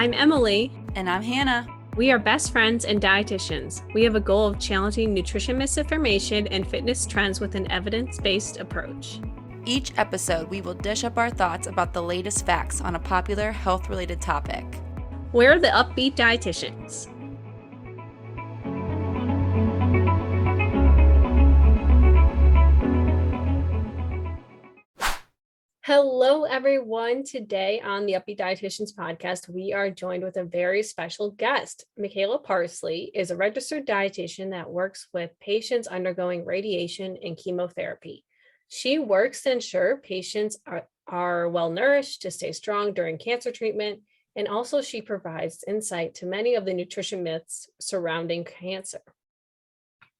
I'm Emily. And I'm Hannah. We are best friends and dietitians. We have a goal of challenging nutrition misinformation and fitness trends with an evidence-based approach. Each episode, we will dish up our thoughts about the latest facts on a popular health-related topic. We're the Up-Beet Dietitians. Hello, everyone. Today on the Up-Beet Dietitians podcast, we are joined with a very special guest. Michaela Parsley is a registered dietitian that works with patients undergoing radiation and chemotherapy. She works to ensure patients are well-nourished to stay strong during cancer treatment, and also she provides insight to many of the nutrition myths surrounding cancer.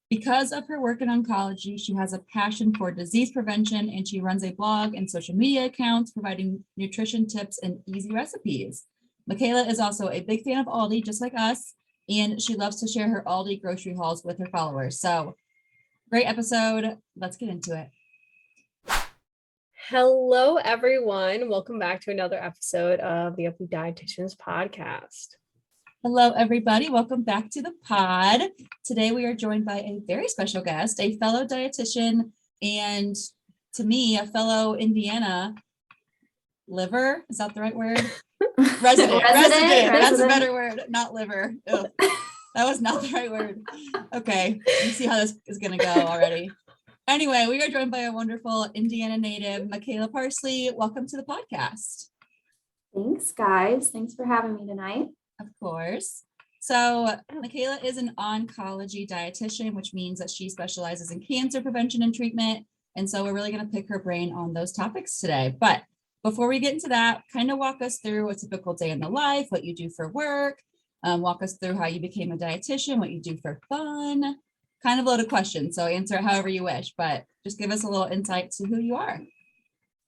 Because of her work in oncology, she has a passion for disease prevention, and she runs a blog and social media accounts providing nutrition tips and easy recipes. Michaela is also a big fan of Aldi, just like us, and she loves to share her Aldi grocery hauls with her followers. So, great episode. Let's get into it. Hello, everyone. Welcome back to another episode of the Up-Beet Dietitians podcast. Hello, everybody. Welcome back to the pod. Today, we are joined by a very special guest, a fellow dietitian, and to me, a fellow Indiana liver. Is that the right word? Resident. That's a better word, not liver. Ugh. That was not the right word. Okay, you see how this is going to go already. Anyway, we are joined by a wonderful Indiana native, Michaela Parsley. Welcome to the podcast. Thanks, guys. Thanks for having me tonight. Of course. So Michaela is an oncology dietitian, which means that she specializes in cancer prevention and treatment. And so we're really going to pick her brain on those topics today. But before we get into that, kind of walk us through a typical day in the life, what you do for work, walk us through how you became a dietitian, what you do for fun, kind of a loaded question. So answer it however you wish, but just give us a little insight to who you are.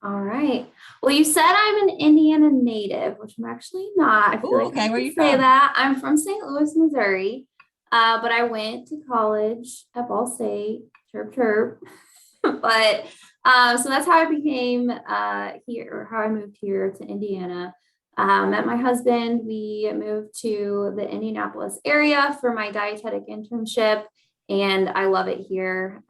All right. Well, you said I'm an Indiana native, which I'm actually not. I feel like okay. Where are you say from? that. I'm from St. Louis, Missouri, but I went to college at Ball State, chirp, chirp. But so that's how I became here, or how I moved here to Indiana. Met my husband. We moved to the Indianapolis area for my dietetic internship, and I love it here.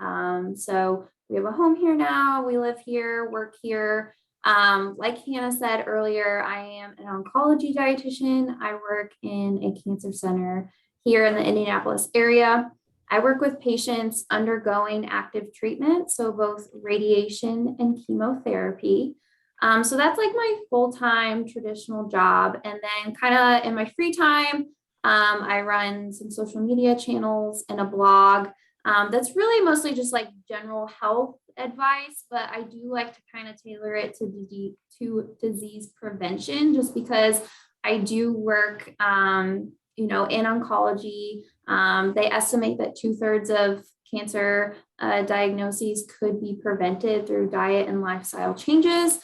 So we have a home here now. We live here, work here. Like Hannah said earlier, I am an oncology dietitian. I work in a cancer center here in the Indianapolis area. I work with patients undergoing active treatment, so both radiation and chemotherapy. So that's like my full-time traditional job. And then kind of in my free time, I run some social media channels and a blog. That's really mostly just like general health advice, but I do like to kind of tailor it to disease prevention, just because I do work, in oncology. They estimate that 2/3 of cancer diagnoses could be prevented through diet and lifestyle changes.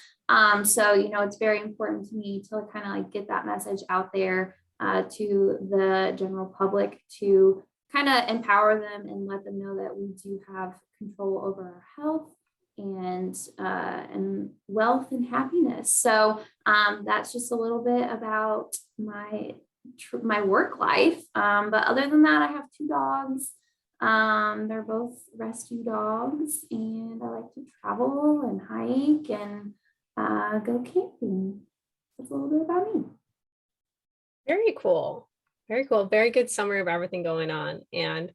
So, it's very important to me to kind of like get that message out there to the general public, to kind of empower them and let them know that we do have control over our health and wealth and happiness. So that's just a little bit about my work life. But other than that, I have 2 dogs. They're both rescue dogs, and I like to travel and hike and go camping. That's a little bit about me. Very cool. Very cool. Very good summary of everything going on. And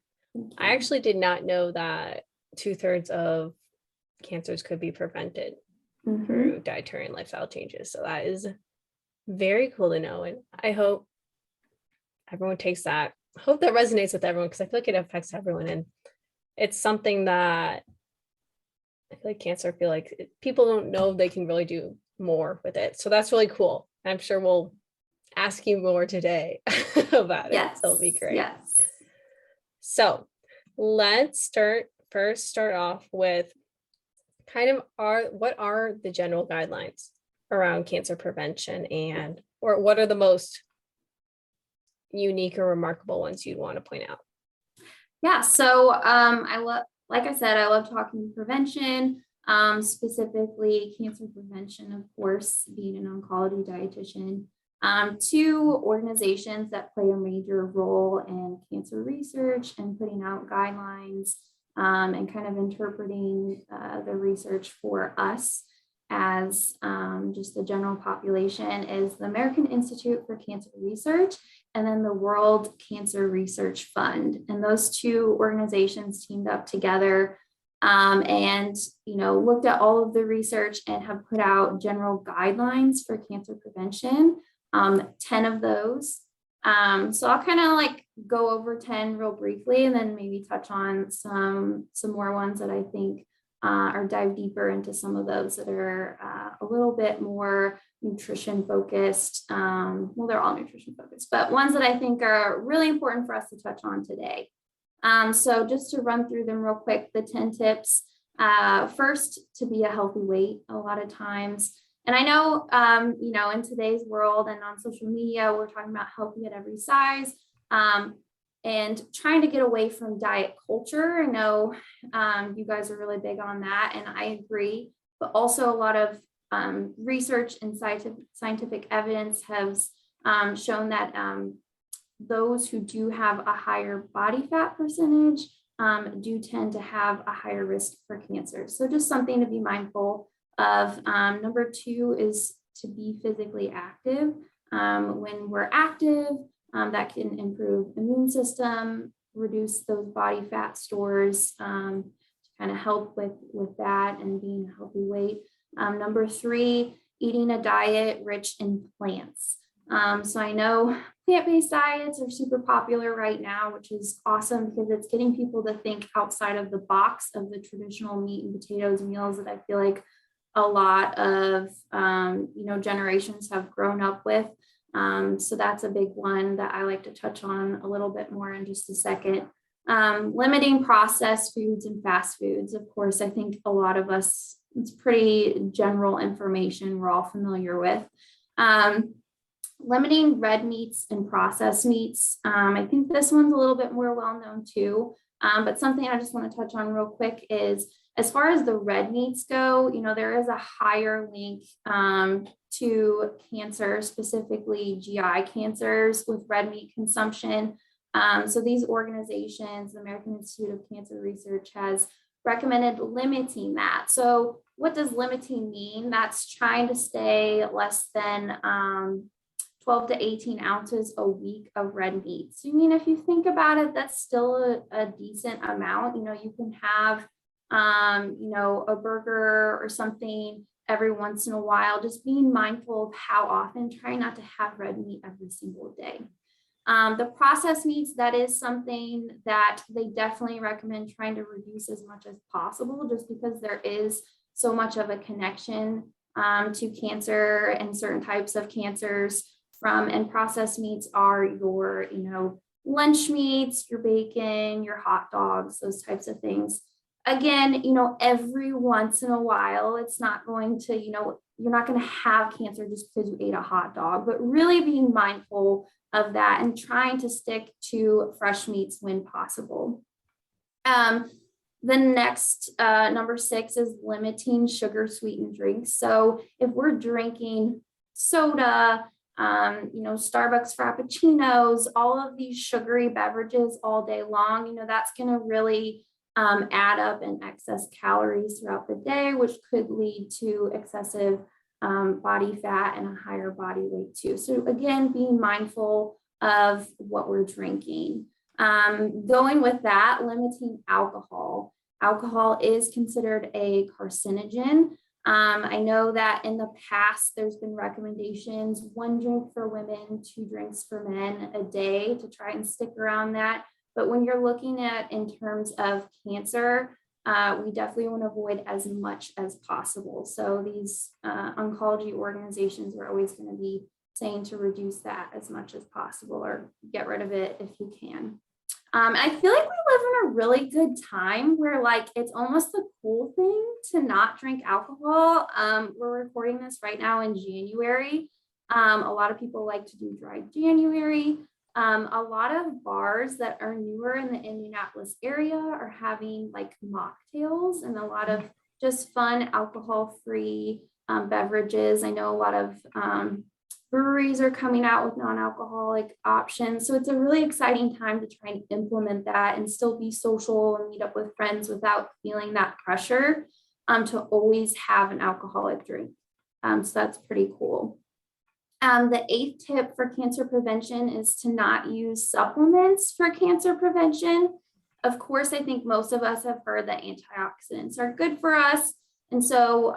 I actually did not know that 2/3 of cancers could be prevented through dietary and lifestyle changes. So that is very cool to know. And I hope everyone takes that. I hope that resonates with everyone, because I feel like it affects everyone. And it's something that I feel like people don't know they can really do more with it. So that's really cool. I'm sure we'll ask you more today about it. So it'll be great. Yes. So let's start off with kind of what are the general guidelines around cancer prevention, or what are the most unique or remarkable ones you'd want to point out? Yeah. So like I said, I love talking prevention, specifically cancer prevention, of course, being an oncology dietitian. Two organizations that play a major role in cancer research and putting out guidelines and kind of interpreting the research for us as just the general population is the American Institute for Cancer Research and then the World Cancer Research Fund. And those two organizations teamed up together and, looked at all of the research and have put out general guidelines for cancer prevention, 10 of those. So I'll kind of go over 10 real briefly and then maybe touch on some more ones that I think or dive deeper into some of those that are a little bit more nutrition focused. Well, they're all nutrition focused, but ones that I think are really important for us to touch on today. So just to run through them real quick, the 10 tips. First, to be a healthy weight a lot of times. And I know, in today's world and on social media, we're talking about healthy at every size. And trying to get away from diet culture. I know you guys are really big on that, and I agree. But also a lot of research and scientific evidence has shown that those who do have a higher body fat percentage do tend to have a higher risk for cancer. So just something to be mindful of. Number two is to be physically active. When we're active, that can improve immune system, reduce those body fat stores, to kind of help with that and being a healthy weight. Number three, eating a diet rich in plants. So I know plant-based diets are super popular right now, which is awesome because it's getting people to think outside of the box of the traditional meat and potatoes meals that I feel like a lot of, generations have grown up with. So that's a big one that I like to touch on a little bit more in just a second. Limiting processed foods and fast foods. Of course, I think a lot of us, it's pretty general information we're all familiar with. Limiting red meats and processed meats. I think this one's a little bit more well-known too, but something I just want to touch on real quick is as far as the red meats go, there is a higher link to cancer, specifically GI cancers with red meat consumption. So these organizations, the American Institute of Cancer Research has recommended limiting that. So what does limiting mean? That's trying to stay less than 12 to 18 ounces a week of red meat. So, if you think about it, that's still a decent amount. You can have, a burger or something every once in a while, just being mindful of how often, try not to have red meat every single day. The processed meats, that is something that they definitely recommend trying to reduce as much as possible, just because there is so much of a connection to cancer and certain types of cancers and processed meats are your, lunch meats, your bacon, your hot dogs, those types of things. Again, every once in a while, it's not going to, you're not going to have cancer just because you ate a hot dog, but really being mindful of that and trying to stick to fresh meats when possible. The next, number 6 is limiting sugar sweetened drinks. So if we're drinking soda, Starbucks Frappuccinos, all of these sugary beverages all day long, that's going to really add up in excess calories throughout the day, which could lead to excessive body fat and a higher body weight too. So again, being mindful of what we're drinking. Going with that, limiting alcohol. Alcohol is considered a carcinogen. I know that in the past, there's been recommendations, 1 drink for women, 2 drinks for men a day to try and stick around that. But when you're looking at in terms of cancer, we definitely want to avoid as much as possible. So these oncology organizations are always going to be saying to reduce that as much as possible or get rid of it if you can. I feel like we live in a really good time where it's almost a cool thing to not drink alcohol. We're recording this right now in January. A lot of people like to do dry January. A lot of bars that are newer in the Indianapolis area are having mocktails and a lot of just fun alcohol-free beverages. I know a lot of breweries are coming out with non-alcoholic options. So it's a really exciting time to try and implement that and still be social and meet up with friends without feeling that pressure to always have an alcoholic drink. So that's pretty cool. The 8th tip for cancer prevention is to not use supplements for cancer prevention. Of course, I think most of us have heard that antioxidants are good for us. And so,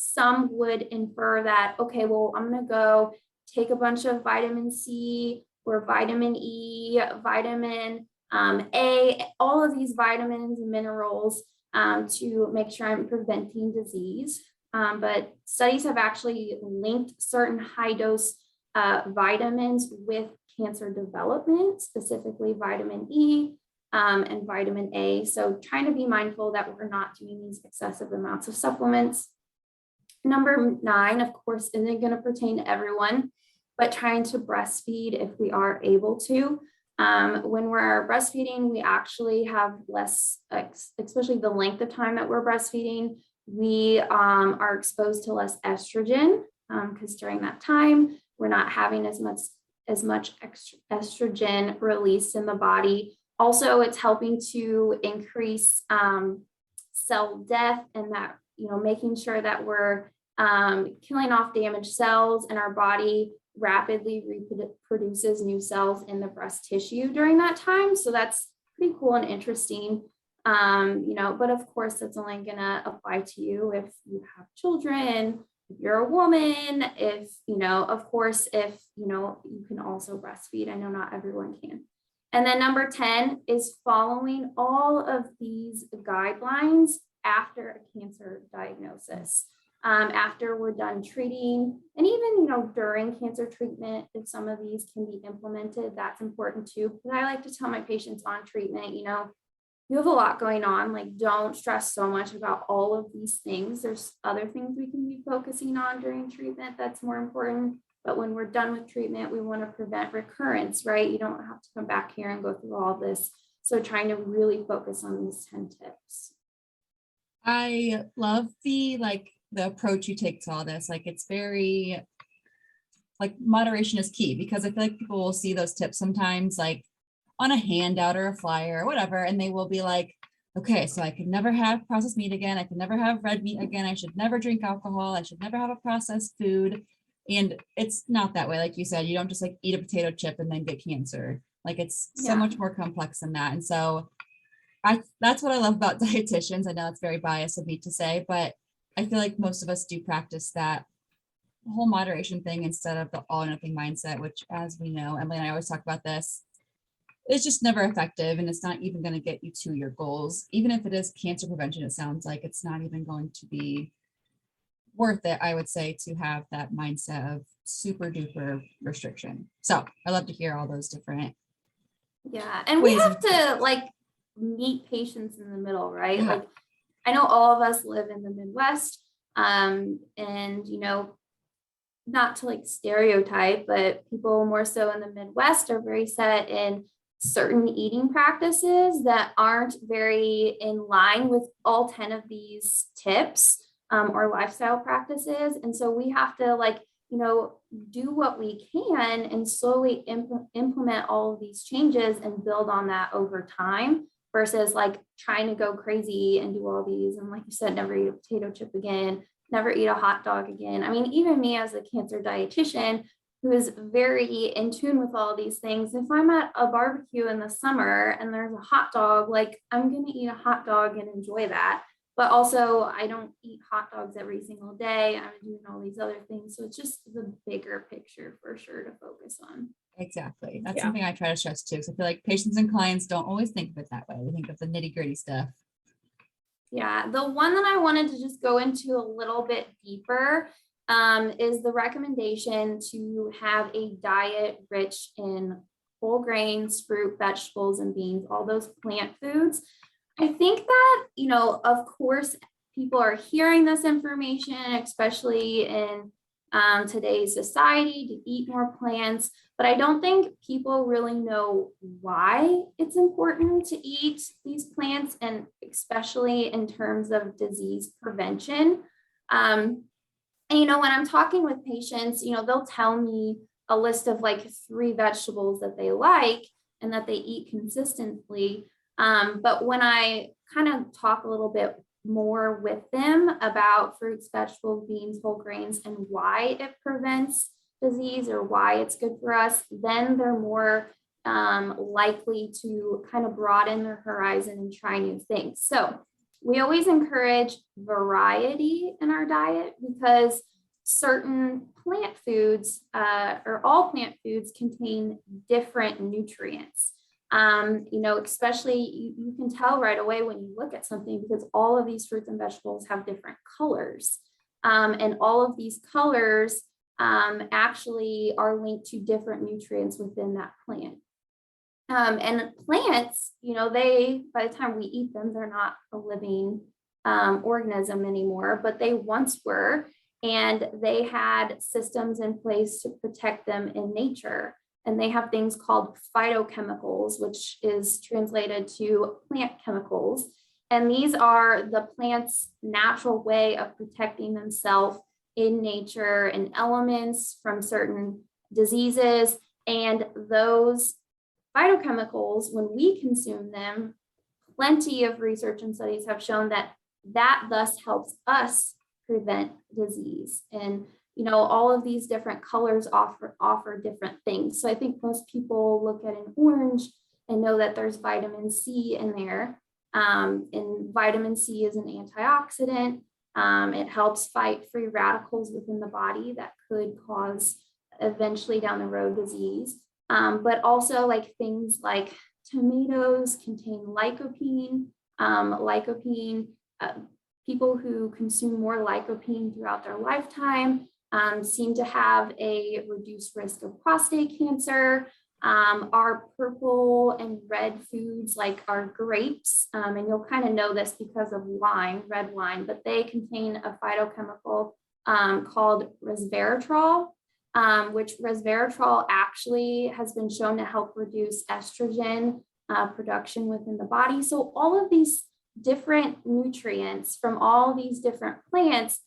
some would infer that, okay, well, I'm going to go take a bunch of vitamin C or vitamin E, vitamin A, all of these vitamins and minerals to make sure I'm preventing disease. But studies have actually linked certain high dose vitamins with cancer development, specifically vitamin E and vitamin A. So trying to be mindful that we're not doing these excessive amounts of supplements. Number 9, of course, isn't going to pertain to everyone, but trying to breastfeed if we are able to. When we're breastfeeding, we actually have less, especially the length of time that we're breastfeeding, we are exposed to less estrogen because during that time, we're not having as much estrogen released in the body. Also, it's helping to increase cell death and that, making sure that we're killing off damaged cells and our body rapidly reproduces new cells in the breast tissue during that time. So that's pretty cool and interesting. But of course, that's only going to apply to you if you have children, if you're a woman, if you can also breastfeed. I know not everyone can. And then number 10 is following all of these guidelines after a cancer diagnosis. After we're done treating, and even, during cancer treatment, if some of these can be implemented, that's important too. But I like to tell my patients on treatment, you have a lot going on, like don't stress so much about all of these things. There's other things we can be focusing on during treatment that's more important. But when we're done with treatment, we want to prevent recurrence, right? You don't have to come back here and go through all this. So trying to really focus on these 10 tips. I love the approach you take to all this. Like it's very, moderation is key, because I feel like people will see those tips sometimes on a handout or a flyer or whatever, and they will be like, okay, so I could never have processed meat again. I could never have red meat again. I should never drink alcohol. I should never have a processed food. And it's not that way. Like you said, you don't just eat a potato chip and then get cancer. It's so much more complex than that. And so that's what I love about dietitians. I know it's very biased of me to say, but I feel like most of us do practice that whole moderation thing instead of the all or nothing mindset, which, as we know, Emily and I always talk about this, it's just never effective, and it's not even going to get you to your goals. Even if it is cancer prevention, it sounds like it's not even going to be worth it, I would say, to have that mindset of super duper restriction. So I love to hear all those different. Yeah. And we have to meet patients in the middle, right? Yeah. I know all of us live in the Midwest, and, not to stereotype, but people more so in the Midwest are very set in certain eating practices that aren't very in line with all 10 of these tips or lifestyle practices. And so we have to do what we can and slowly implement all of these changes and build on that over time versus trying to go crazy and do all these. And like you said, never eat a potato chip again, never eat a hot dog again. I mean, even me as a cancer dietitian, who is very in tune with all these things, if I'm at a barbecue in the summer and there's a hot dog, I'm going to eat a hot dog and enjoy that. But also, I don't eat hot dogs every single day. I'm doing all these other things. So it's just the bigger picture for sure to focus on. Exactly. That's something I try to stress too. So I feel like patients and clients don't always think of it that way. They think of the nitty gritty stuff. Yeah, the one that I wanted to just go into a little bit deeper is the recommendation to have a diet rich in whole grains, fruit, vegetables, and beans, all those plant foods. I think that, of course, people are hearing this information, especially in today's society, to eat more plants, but I don't think people really know why it's important to eat these plants, and especially in terms of disease prevention. And, when I'm talking with patients, they'll tell me a list of like 3 vegetables that they like and that they eat consistently. But when I kind of talk a little bit more with them about fruits, vegetables, beans, whole grains, and why it prevents disease or why it's good for us, then they're more likely to kind of broaden their horizon and try new things. So we always encourage variety in our diet because certain plant foods or all plant foods contain different nutrients. Especially you can tell right away when you look at something because all of these fruits and vegetables have different colors. And all of these colors actually are linked to different nutrients within that plant. And plants, they, by the time we eat them, they're not a living organism anymore, but they once were, and they had systems in place to protect them in nature. And they have things called phytochemicals, which is translated to plant chemicals. And these are the plant's natural way of protecting themselves in nature and elements from certain diseases. And those phytochemicals, when we consume them, plenty of research and studies have shown that thus helps us prevent disease. And all of these different colors offer different things. So I think most people look at an orange and know that there's vitamin C in there. And vitamin C is an antioxidant. It helps fight free radicals within the body that could cause eventually down the road disease. But also like things like tomatoes contain lycopene. People who consume more lycopene throughout their lifetime seem to have a reduced risk of prostate cancer. Our purple and red foods like our grapes, and you'll kind of know this because of wine, red wine, but they contain a phytochemical called resveratrol, which resveratrol actually has been shown to help reduce estrogen production within the body. So all of these different nutrients from all these different plants,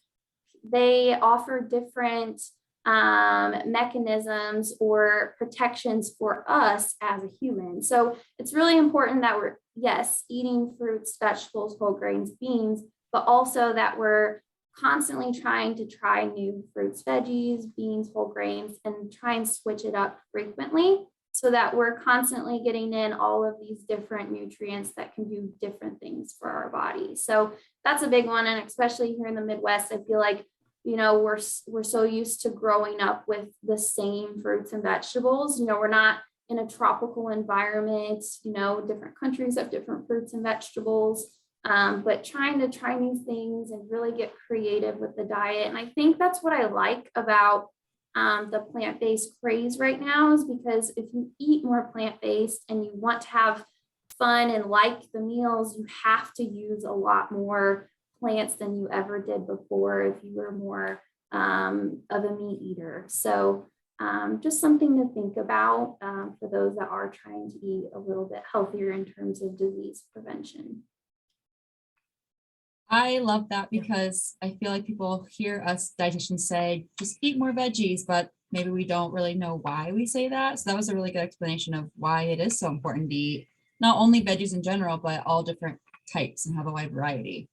they offer different mechanisms or protections for us as a human. So it's really important that we're, yes, eating fruits, vegetables, whole grains, beans, but also that we're constantly trying to try new fruits, veggies, beans, whole grains, and try and switch it up frequently so that we're constantly getting in all of these different nutrients that can do different things for our body. So that's a big one. And especially here in the Midwest, I feel like, we're so used to growing up with the same fruits and vegetables. We're not in a tropical environment, different countries have different fruits and vegetables, but trying to try new things and really get creative with the diet. And I think that's what I like about the plant-based craze right now is because if you eat more plant-based and you want to have fun and like the meals, you have to use a lot more plants than you ever did before if you were more of a meat eater. So just something to think about for those that are trying to eat a little bit healthier in terms of disease prevention. I love that because I feel like people hear us dietitians say, just eat more veggies, but maybe we don't really know why we say that. So that was a really good explanation of why it is so important to eat not only veggies in general, but all different types and have a wide variety.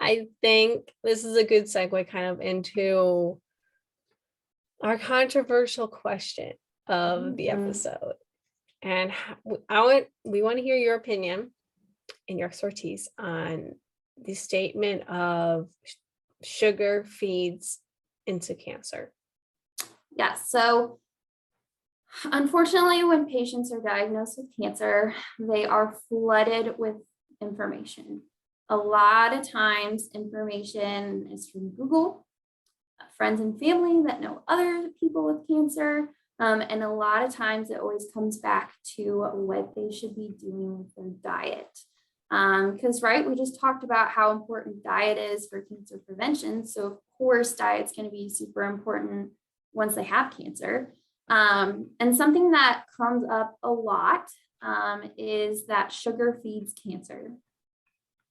I think this is a good segue kind of into our controversial question of the episode. And we want to hear your opinion and your expertise on the statement of sugar feeds into cancer. Yes. So unfortunately, when patients are diagnosed with cancer, they are flooded with information. A lot of times information is from Google, friends and family that know other people with cancer. And a lot of times it always comes back to what they should be doing with their diet. Because, right, we just talked about how important diet is for cancer prevention. So, of course, diet's going to be super important once they have cancer. And something that comes up a lot is that sugar feeds cancer.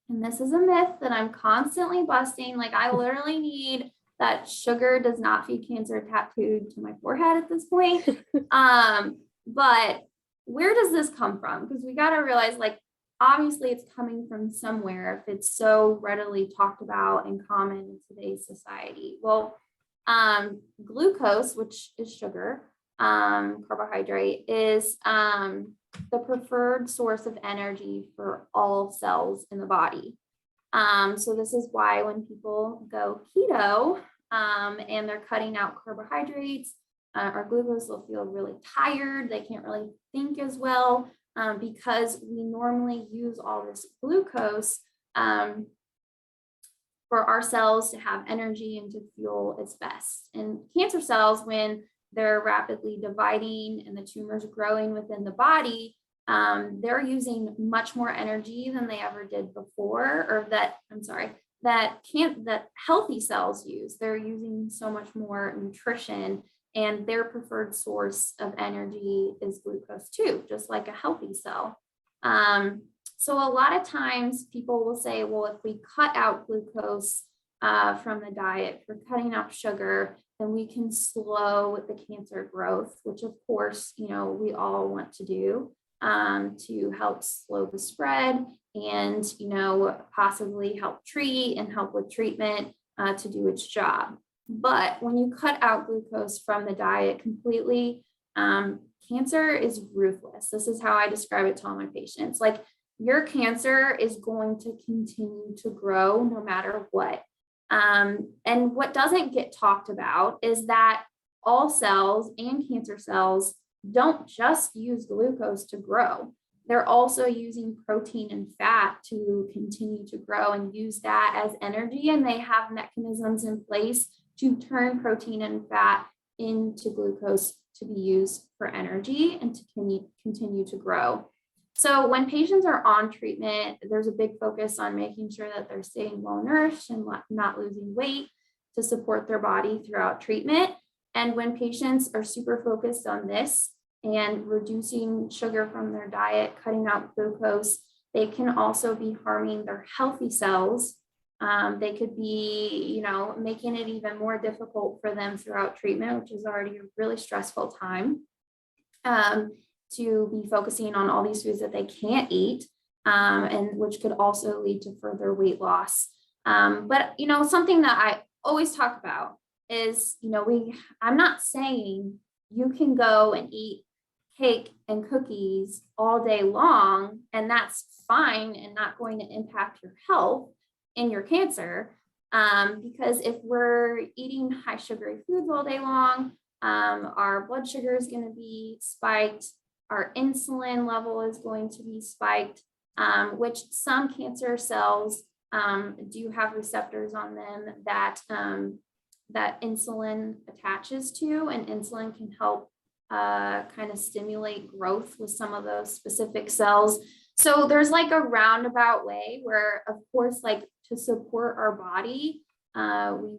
And this is a myth that I'm constantly busting. Like, I literally need that sugar does not feed cancer tattooed to my forehead at this point. But where does this come from? Because we got to realize, like, obviously it's coming from somewhere if it's so readily talked about and common in today's society. Well, glucose, which is sugar, carbohydrate, is the preferred source of energy for all cells in the body. So this is why when people go keto and they're cutting out carbohydrates or glucose, they'll feel really tired. They can't really think as well because we normally use all this glucose for our cells to have energy and to fuel its best. And cancer cells, when they're rapidly dividing and the tumors growing within the body, they're using much more energy than they ever did before, or that healthy cells use. They're using so much more nutrition, and their preferred source of energy is glucose too, just like a healthy cell. So a lot of times people will say, well, if we cut out glucose from the diet, if we're cutting out sugar, then we can slow the cancer growth, which of course, we all want to do to help slow the spread and, possibly help treat and help with treatment to do its job. But when you cut out glucose from the diet completely, cancer is ruthless. This is how I describe it to all my patients. Like, your cancer is going to continue to grow no matter what. And what doesn't get talked about is that all cells and cancer cells don't just use glucose to grow. They're also using protein and fat to continue to grow and use that as energy. And they have mechanisms in place to turn protein and fat into glucose to be used for energy and to continue to grow. So when patients are on treatment, there's a big focus on making sure that they're staying well nourished and not losing weight to support their body throughout treatment. And when patients are super focused on this and reducing sugar from their diet, cutting out glucose, they can also be harming their healthy cells. They could be, making it even more difficult for them throughout treatment, which is already a really stressful time. To be focusing on all these foods that they can't eat, and which could also lead to further weight loss. But, something that I always talk about is, I'm not saying you can go and eat cake and cookies all day long, and that's fine and not going to impact your health and your cancer. Because if we're eating high sugary foods all day long, our blood sugar is going to be spiked. Our insulin level is going to be spiked, which some cancer cells do have receptors on them that insulin attaches to, and insulin can help kind of stimulate growth with some of those specific cells. So there's like a roundabout way where, of course, like to support our body, we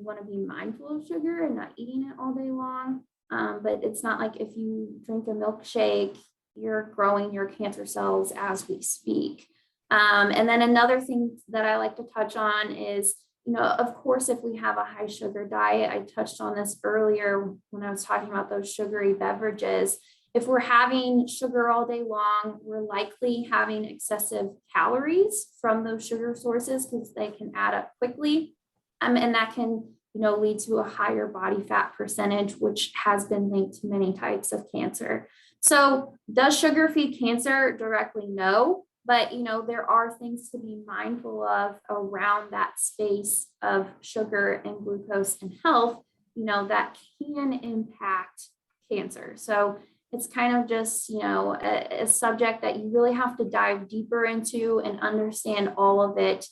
want to be mindful of sugar and not eating it all day long. But it's not like if you drink a milkshake, you're growing your cancer cells as we speak. And then another thing that I like to touch on is, of course, if we have a high sugar diet, I touched on this earlier when I was talking about those sugary beverages. If we're having sugar all day long, we're likely having excessive calories from those sugar sources because they can add up quickly. And that can, lead to a higher body fat percentage, which has been linked to many types of cancer. So does sugar feed cancer directly? No, but, there are things to be mindful of around that space of sugar and glucose and health, that can impact cancer. So it's kind of just, a subject that you really have to dive deeper into and understand all of it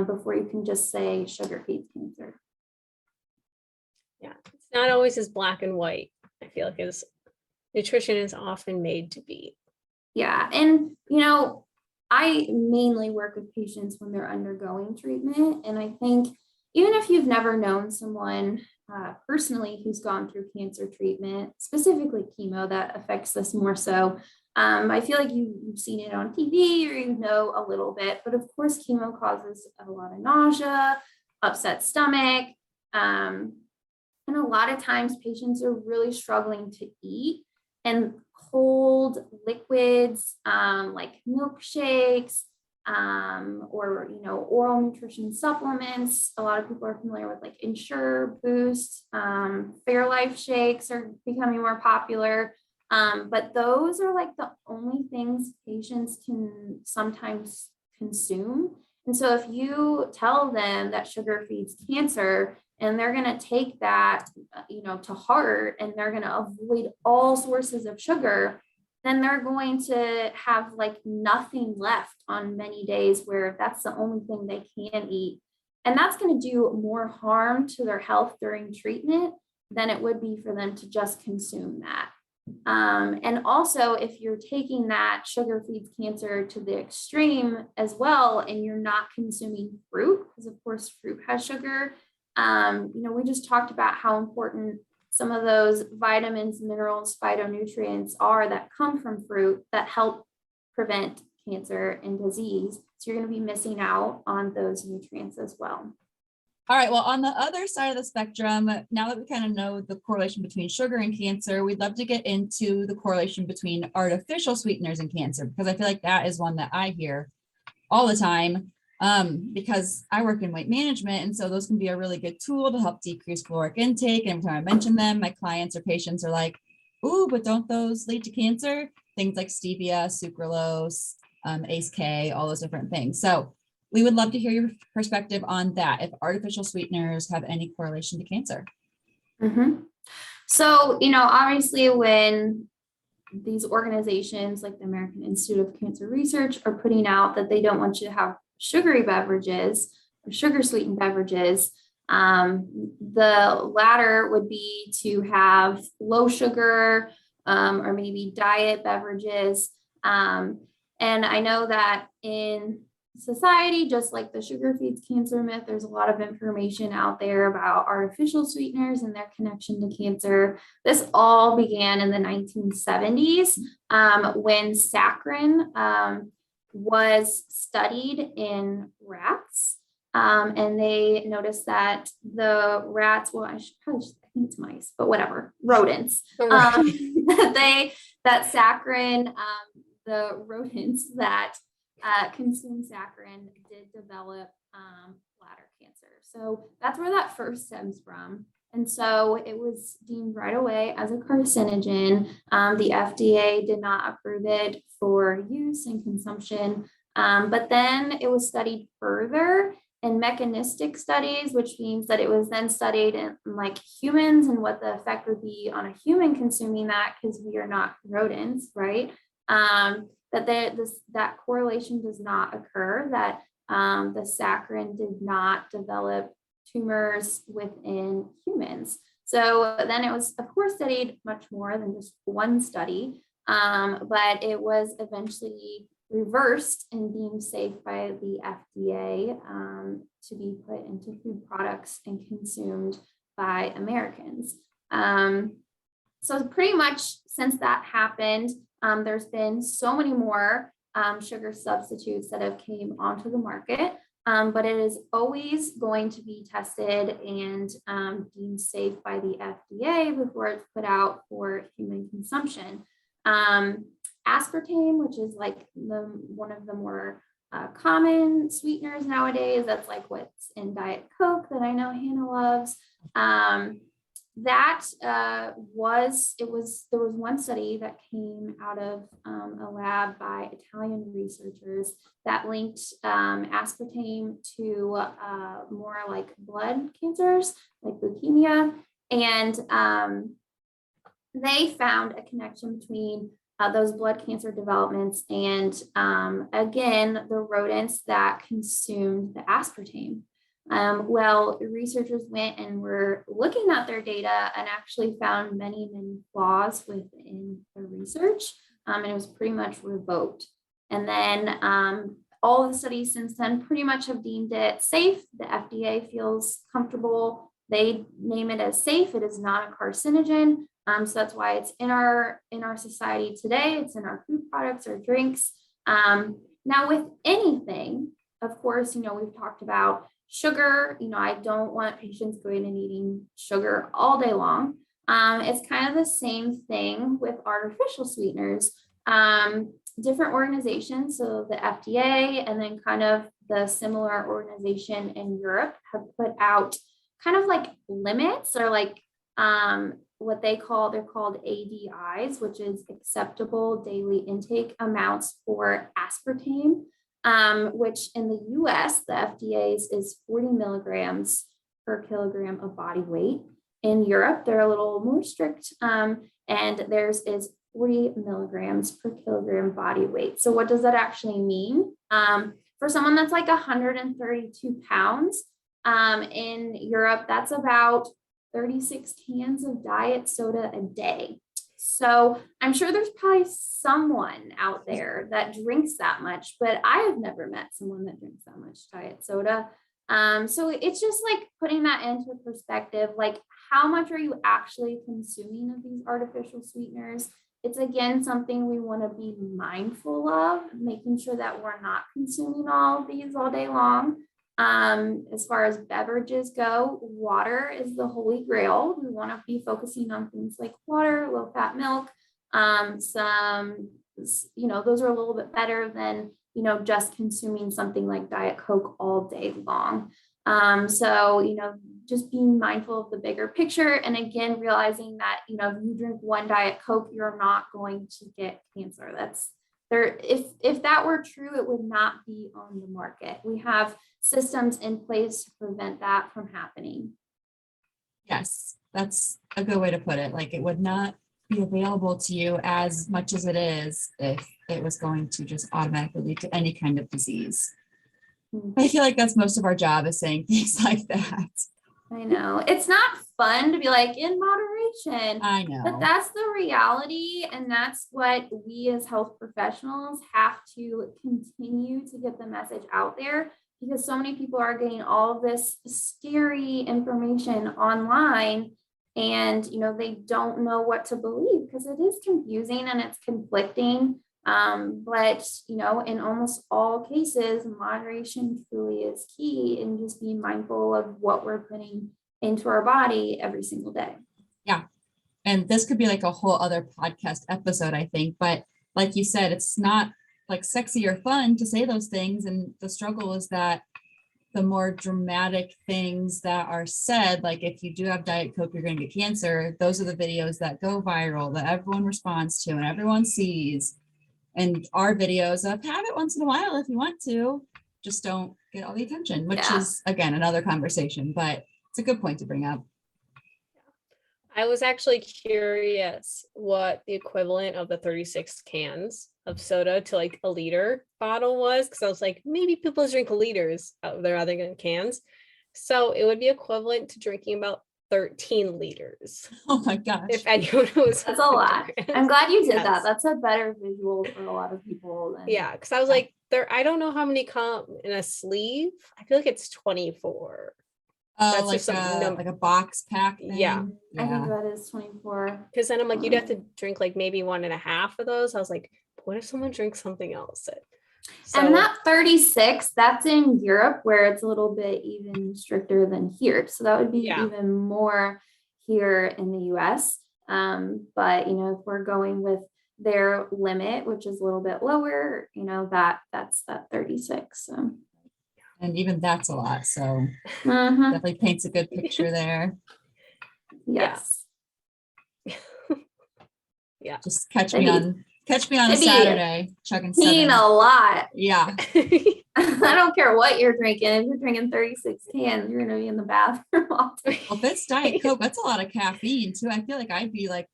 before you can just say sugar feeds cancer. Yeah, it's not always as black and white. I feel like nutrition is often made to be. Yeah. And, I mainly work with patients when they're undergoing treatment. And I think even if you've never known someone personally who's gone through cancer treatment, specifically chemo, that affects this more so, I feel like you've seen it on TV or a little bit. But of course, chemo causes a lot of nausea, upset stomach, And a lot of times patients are really struggling to eat, and cold liquids, like milkshakes, or, oral nutrition supplements. A lot of people are familiar with like Ensure, Boost, Fairlife shakes are becoming more popular. But those are like the only things patients can sometimes consume. And so if you tell them that sugar feeds cancer, and they're going to take that, to heart, and they're going to avoid all sources of sugar, then they're going to have like nothing left on many days where that's the only thing they can eat. And that's going to do more harm to their health during treatment than it would be for them to just consume that. And also, if you're taking that sugar feeds cancer to the extreme as well, and you're not consuming fruit, because of course fruit has sugar. We just talked about how important some of those vitamins, minerals, phytonutrients are that come from fruit that help prevent cancer and disease. So you're going to be missing out on those nutrients as well. All right, well, on the other side of the spectrum, now that we kind of know the correlation between sugar and cancer, we'd love to get into the correlation between artificial sweeteners and cancer, because I feel like that is one that I hear all the time, because I work in weight management. And so those can be a really good tool to help decrease caloric intake. And every time I mention them, my clients or patients are like, ooh, but don't those lead to cancer? Things like stevia, sucralose, ACE-K, all those different things. So we would love to hear your perspective on that, if artificial sweeteners have any correlation to cancer. Mm-hmm. So, obviously when these organizations like the American Institute of Cancer Research are putting out that they don't want you to have sugary beverages or sugar sweetened beverages, the latter would be to have low sugar, or maybe diet beverages. And I know that in society, just like the sugar feeds cancer myth, there's a lot of information out there about artificial sweeteners and their connection to cancer. This all began in the 1970s, when saccharin was studied in rats. And they noticed that the rats, well, I think it's mice, but whatever, rodents, that saccharin, the rodents that consume saccharin did develop bladder cancer. So that's where that first stems from. And so it was deemed right away as a carcinogen. The FDA did not approve it for use and consumption. But then it was studied further in mechanistic studies, which means that it was then studied in like humans and what the effect would be on a human consuming that, because we are not rodents, right? That correlation does not occur, that the saccharin did not develop tumors within humans. So then it was, of course, studied much more than just one study, but it was eventually reversed and deemed safe by the FDA to be put into food products and consumed by Americans. So pretty much since that happened, there's been so many more sugar substitutes that have came onto the market, but it is always going to be tested and deemed safe by the FDA before it's put out for human consumption. Aspartame, which is like one of the more common sweeteners nowadays, that's like what's in Diet Coke that I know Hannah loves. There was one study that came out of a lab by Italian researchers that linked aspartame to more like blood cancers, like leukemia. And they found a connection between those blood cancer developments and, again, the rodents that consumed the aspartame. Well, researchers went and were looking at their data and actually found many, many flaws within the research, and it was pretty much revoked. And then all the studies since then pretty much have deemed it safe. The FDA feels comfortable. They name it as safe. It is not a carcinogen. So that's why it's in our society today. It's in our food products or drinks. Now with anything, of course, we've talked about sugar, I don't want patients going and eating sugar all day long. It's kind of the same thing with artificial sweeteners. Different organizations, so the FDA and then kind of the similar organization in Europe have put out kind of like limits or like what they're called ADIs, which is acceptable daily intake amounts for aspartame, which in the US, the FDA's is 40 milligrams per kilogram of body weight. In Europe, they're a little more strict, and theirs is 40 milligrams per kilogram body weight. So what does that actually mean? For someone that's like 132 pounds, in Europe, that's about 36 cans of diet soda a day. So I'm sure there's probably someone out there that drinks that much, but I have never met someone that drinks that much diet soda. So it's just like putting that into perspective, like how much are you actually consuming of these artificial sweeteners? It's again, something we want to be mindful of, making sure that we're not consuming all of these all day long. As far as beverages go, water is the holy grail. We want to be focusing on things like water, low fat milk. Those are a little bit better than, just consuming something like Diet Coke all day long. Just being mindful of the bigger picture. And again, realizing that, if you drink one Diet Coke, you're not going to get cancer. That's there. If that were true, it would not be on the market. We have systems in place to prevent that from happening. Yes, that's a good way to put it. Like it would not be available to you as much as it is if it was going to just automatically lead to any kind of disease. I feel like that's most of our job, is saying things like that. I know. It's not fun to be like in moderation. I know. But that's the reality. And that's what we as health professionals have to continue to get the message out there, because so many people are getting all of this scary information online and, they don't know what to believe because it is confusing and it's conflicting. But in almost all cases, moderation truly is key, and just being mindful of what we're putting into our body every single day. Yeah. And this could be like a whole other podcast episode, I think. But like you said, it's not like sexy or fun to say those things. And the struggle is that the more dramatic things that are said, like if you do have Diet Coke, you're going to get cancer. Those are the videos that go viral, that everyone responds to and everyone sees. And our videos of have it once in a while if you want to, just don't get all the attention, which is, again, another conversation, but it's a good point to bring up. I was actually curious what the equivalent of the 36 cans of soda to like a liter bottle was, because I was like, maybe people drink liters out there rather than cans. So it would be equivalent to drinking about 13 liters. Oh my gosh. If anyone knows. That's a lot. I'm glad you did that. That's a better visual for a lot of people. Because I was like, I don't know how many come in a sleeve. I feel like it's 24. Oh, like a box pack thing? Yeah. I think that is 24. Because then I'm like, you'd have to drink like maybe 1.5 of those. I was like, what if someone drinks something else? And that 36, that's in Europe, where it's a little bit even stricter than here. So that would be even more here in the US. But if we're going with their limit, which is a little bit lower, that's that 36. So. And even that's a lot. So definitely paints a good picture there. Yes. Yeah. Just catch me on a Saturday chugging a lot. Yeah. I don't care what you're drinking. If you're drinking 36 cans, you're gonna be in the bathroom all day. Well, if it's Diet Coke, that's a lot of caffeine too. I feel like I'd be like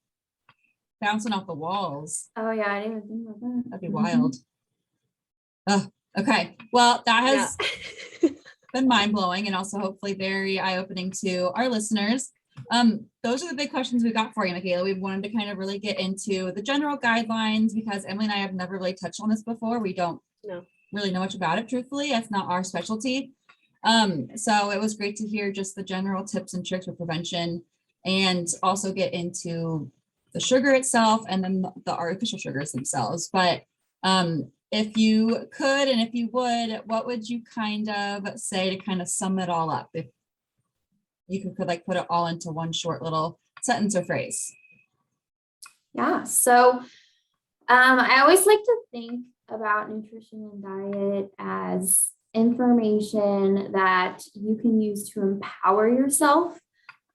bouncing off the walls. Oh yeah, I didn't even think about that. That'd be wild. Oh, okay. Well, that has been mind-blowing and also hopefully very eye-opening to our listeners. Those are the big questions we got for you, Michaela. We wanted to kind of really get into the general guidelines because Emily and I have never really touched on this before. We don't really know much about it, truthfully. That's not our specialty. So it was great to hear just the general tips and tricks for prevention, and also get into the sugar itself and then the artificial sugars themselves. But if you could, and if you would, what would you kind of say to kind of sum it all up? If you could like put it all into one short little sentence or phrase. Yeah. So I always like to think about nutrition and diet as information that you can use to empower yourself.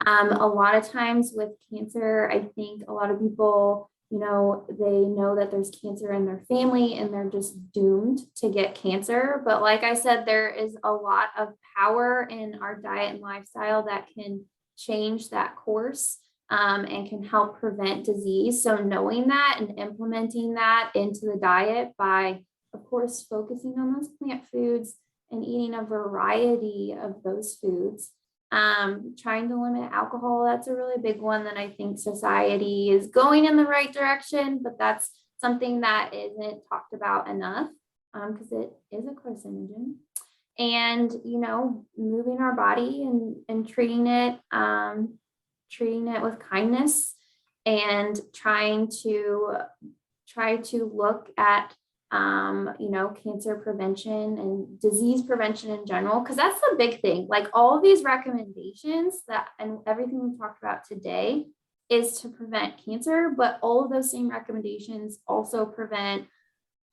A lot of times with cancer, I think a lot of people, they know that there's cancer in their family and they're just doomed to get cancer. But like I said, there is a lot of power in our diet and lifestyle that can change that course and can help prevent disease. So knowing that and implementing that into the diet by, of course, focusing on those plant foods and eating a variety of those foods. Trying to limit alcohol, that's a really big one that I think society is going in the right direction, but that's something that isn't talked about enough because it is a carcinogen. And, moving our body and treating it with kindness and try to look at cancer prevention and disease prevention in general, because that's the big thing. Like all of these recommendations and everything we talked about today is to prevent cancer, but all of those same recommendations also prevent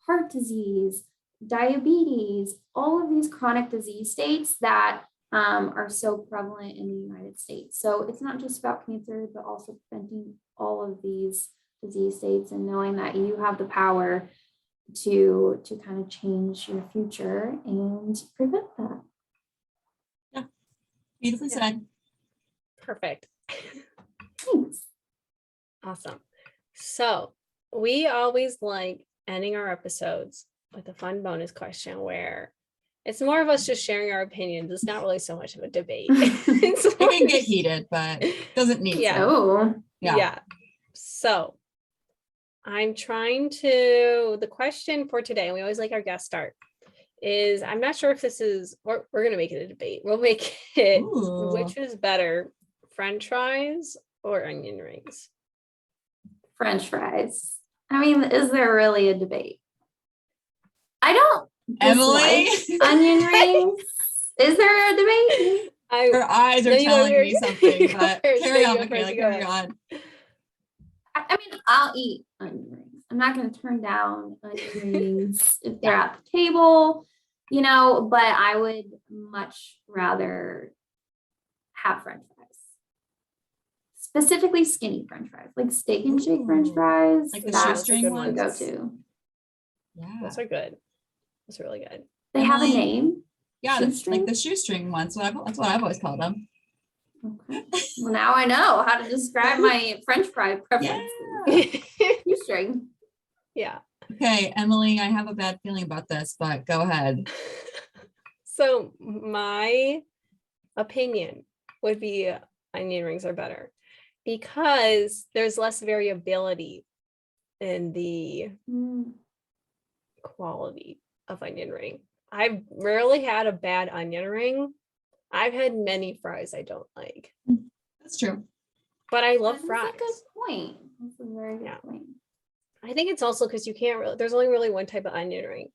heart disease, diabetes, all of these chronic disease states that are so prevalent in the United States. So it's not just about cancer, but also preventing all of these disease states and knowing that you have the power to kind of change your future and prevent that. Yeah, beautifully said. Perfect. Thanks. Awesome. So we always like ending our episodes with a fun bonus question where it's more of us just sharing our opinions. It's not really so much of a debate. It can get heated, but doesn't need Yeah. to. Oh, Yeah. So the question for today, and we always like our guest start, is I'm not sure if this is, we're going to make it a debate. We'll make it, Ooh. which is better, French fries or onion rings? French fries. I mean, is there really a debate? I don't Emily? dislike onion rings. Is there a debate? Her eyes are No, you go telling me first. something, You go but first. carry No, you on, go first. Michaela, You go carry ahead. on. I mean, I'll eat onion rings. I'm not going to turn down onion rings if they're at the table, but I would much rather have French fries. Specifically skinny French fries, like steak and shake French Ooh. fries. Like the that's shoestring the ones? go-to. Yeah. Those are good. Those are really good. They have a Emily? name. Yeah, that's Shoestring? like the shoestring ones. That's what I've always called them. Okay. Well, now I know how to describe my French fry preference. Shoestring. Yeah. Okay, Emily, I have a bad feeling about this, but go ahead. So my opinion would be onion rings are better because there's less variability in the quality of onion ring. I've rarely had a bad onion ring. I've had many fries I don't like, That's true. but I love That's fries. a good point. That's a very good Yeah. point. I think it's also because you can't really, there's only really one type of onion ring.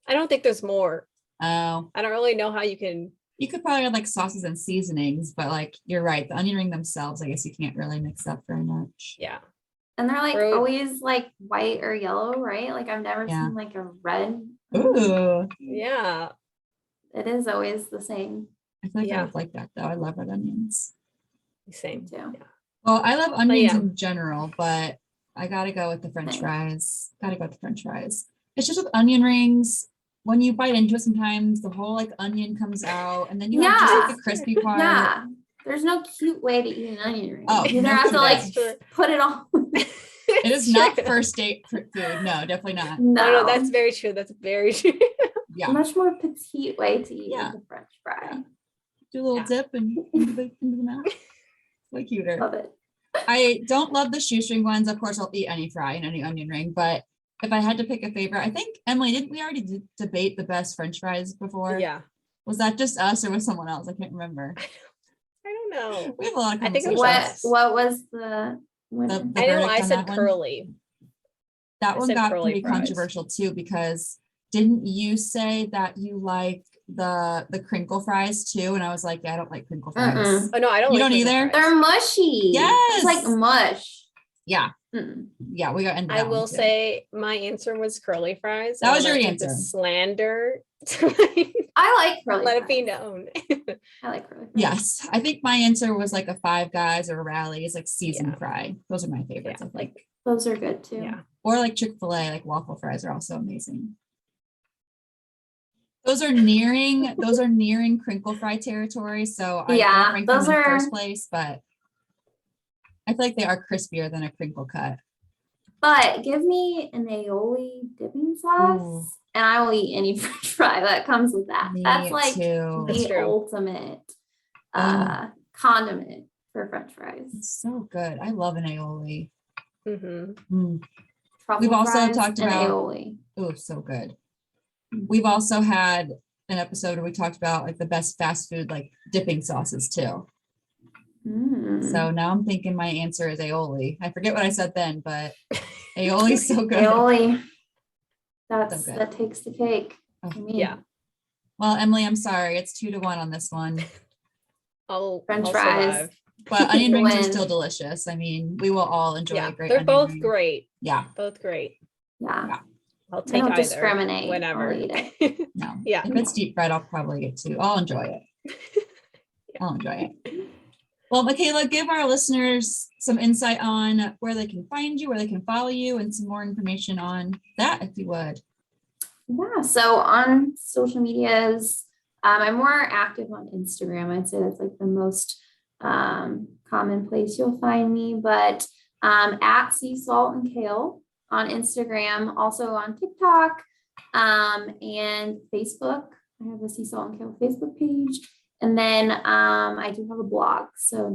I don't think there's more. Oh, I don't really know how you can. you could probably add like sauces and seasonings, but like you're right, the onion ring themselves, I guess you can't really mix up very much. Yeah. And they're like Or- always like white or yellow, right? Like I've never Yeah. seen like a red. Ooh, Yeah. It is always the same I feel like Yeah. I would like that though. I love red onions. Same. too. Yeah. Well, I love onions yeah. in general, but I gotta go with the French Same. fries. Gotta go with the French fries. It's just with onion rings. When you bite into it, sometimes the whole like onion comes out, and then you have just like the crispy part. Yeah. There's no cute way to eat an onion ring. Oh, you either no have to cute like way. Sure. put it on. It is not first date food. No, definitely not. No, that's very true. That's very true. Yeah, much more petite way to eat Yeah. the French fry. do a little Yeah. dip and into the mouth. Way cuter. Love it. I don't love the shoestring ones. Of course, I'll eat any fry and any onion ring, but if I had to pick a favorite, I think, Emily, didn't we already debate the best French fries before? Yeah. Was that just us or was someone else? I can't remember. I don't know. We have a lot of I think it conversations. was What was the winner? The I know verdict I on said that one? curly. That I one said got curly pretty fries. controversial too, because didn't you say that you like the crinkle fries too? And I was like, yeah, I don't like crinkle fries. Mm-mm. Oh no, I don't You like don't crinkle either? fries. They're mushy. It's like Yes. mush. Yeah. Mm-mm. Yeah, we got into I that will one too. say my answer was curly fries. That I was your wanna take the answer. slander to I like curly let it be fries. known. I like curly fries. Yes, I think my answer was like a Five Guys or a Rally's, like seasoned Yeah. fry. Those are my favorites, Yeah, I think. like Those are good too. yeah. Or like Chick-fil-A, like waffle fries are also amazing. Those are nearing crinkle fry territory. So I Yeah, don't rank them those in are- first place, but I feel like they are crispier than a crinkle cut. But give me an aioli dipping sauce, Ooh. and I will eat any French fry that comes with that. Me That's like too. That's the true. ultimate Oh. condiment for French fries. It's so good. I love an aioli. Mhm. Mm. Truffle We've also fries talked and about- aioli. Oh, so good. We've also had an episode where we talked about like the best fast food like dipping sauces too. Mm. So now I'm thinking my answer is aioli. I forget what I said then, but aioli is so good. Aioli. good. That takes the cake. Oh, for me. Yeah. Well, Emily, I'm sorry. It's 2-1 on this one. I'll French I'll fries. survive. But onion rings are Win. still delicious. I mean, we will all enjoy Yeah, a great they're onion both ring. great. Yeah, Both great. Yeah. I'll I take don't either discriminate. I'll whenever. eat it. no. Yeah. If it's deep fried, I'll probably get 2. I'll enjoy it. I'll enjoy it. Well, Michaela, give our listeners some insight on where they can find you, where they can follow you, and some more information on that, if you would. Yeah. So on social medias, I'm more active on Instagram. I'd say that's like the most common place you'll find me, but at Sea Salt and Kale on Instagram, also on TikTok and Facebook. I have the Sea Salt and Kale Facebook page. And then I do have a blog, so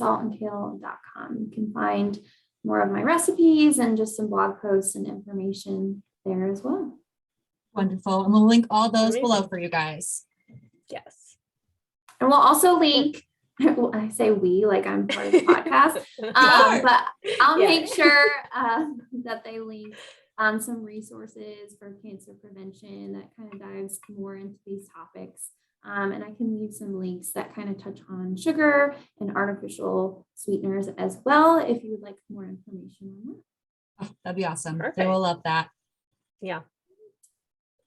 www.seasaltandkale.com. You can find more of my recipes and just some blog posts and information there as well. Wonderful. And we'll link all those Amazing. below for you guys. Yes. And we'll also link, well, I say we, like I'm part of the podcast, are. but I'll Yeah. make sure that they link some resources for cancer prevention that kind of dives more into these topics. And I can leave some links that kind of touch on sugar and artificial sweeteners as well, if you would like more information on that. Oh, that'd be awesome. They Perfect. will love that. Yeah.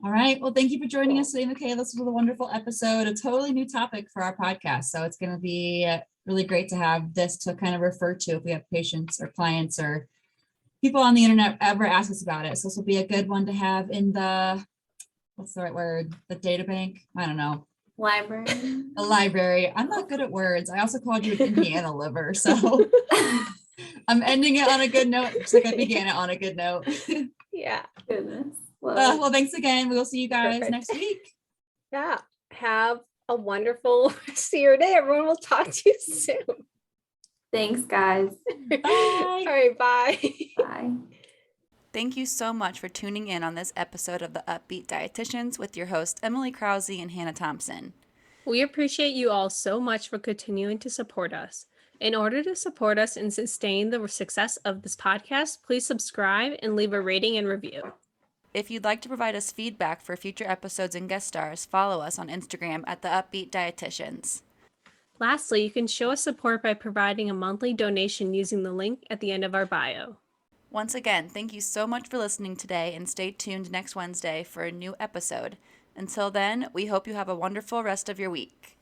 All right. Well, thank you for joining us today, Michaela. This was a wonderful episode, a totally new topic for our podcast. So it's going to be really great to have this to kind of refer to if we have patients or clients or people on the internet ever ask us about it. So this will be a good one to have in the, what's the right word? The data bank? I don't know. Library. The library. I'm not good at words. I also called you an Indiana liver. So I'm ending it on a good note, just like I began it on a good note. Yeah. Goodness. Love it. Well, thanks again. We'll see you guys Perfect. next week. Yeah. Have a wonderful rest of your day. Everyone will talk to you soon. Thanks, guys. All right. Bye. Bye. Thank you so much for tuning in on this episode of the Up-Beet Dietitians with your hosts Emily Krause and Hannah Thompson. We appreciate you all so much for continuing to support us. In order to support us and sustain the success of this podcast, please subscribe and leave a rating and review. If you'd like to provide us feedback for future episodes and guest stars, follow us on Instagram at the Up-Beet Dietitians. Lastly, you can show us support by providing a monthly donation using the link at the end of our bio. Once again, thank you so much for listening today and stay tuned next Wednesday for a new episode. Until then, we hope you have a wonderful rest of your week.